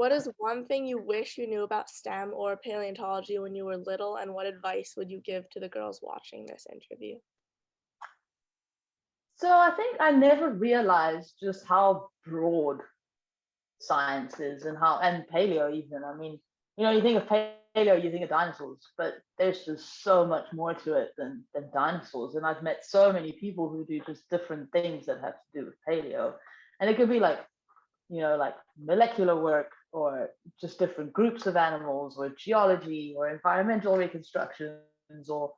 What is one thing you wish you knew about STEM or paleontology when you were little, and what advice would you give to the girls watching this interview? So I think I never realized just how broad science is and paleo even. I mean, you think of paleo, you think of dinosaurs, but there's just so much more to it than dinosaurs. And I've met so many people who do just different things that have to do with paleo. And it could be like molecular work or just different groups of animals or geology or environmental reconstructions or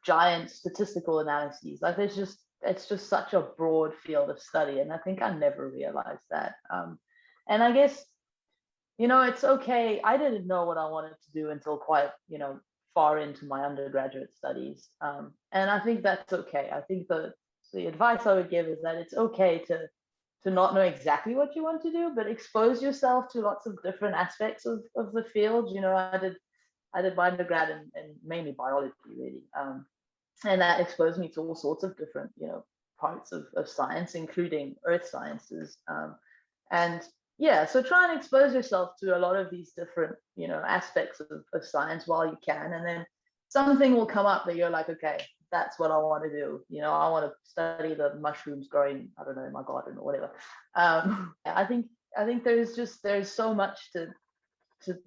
giant statistical analyses. Like it's just such a broad field of study, and I think I never realized that. And I guess it's okay. I didn't know what I wanted to do until quite far into my undergraduate studies, and I think that's okay. I think the advice I would give is that it's okay to not know exactly what you want to do, but expose yourself to lots of different aspects of the field. I did my undergrad in mainly biology, really, and that exposed me to all sorts of different, parts of science, including earth sciences. And yeah, so try and expose yourself to a lot of these different, aspects of science while you can, and then something will come up that you're like, okay, that's what I want to do. I want to study the mushrooms growing, I don't know, in my garden or whatever. I think there's so much to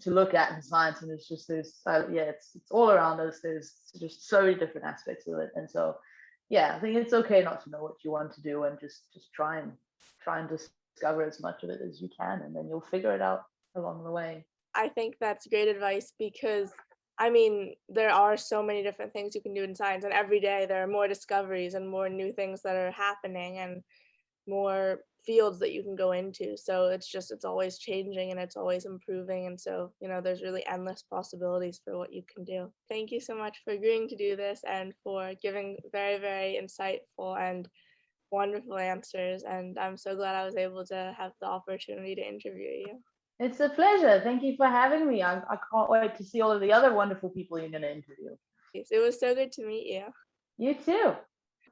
look at in science, and it's all around us. There's just so many different aspects of it, and so I think it's okay not to know what you want to do, and just try and discover as much of it as you can, and then you'll figure it out along the way. I think that's great advice because, I mean, there are so many different things you can do in science, and every day there are more discoveries and more new things that are happening and more fields that you can go into. So it's always changing and it's always improving. And so, there's really endless possibilities for what you can do. Thank you so much for agreeing to do this and for giving very, very insightful and wonderful answers. And I'm so glad I was able to have the opportunity to interview you. It's a pleasure. Thank you for having me. I can't wait to see all of the other wonderful people you're going to interview. It was so good to meet you. You too.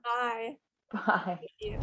Bye. Bye. Thank you.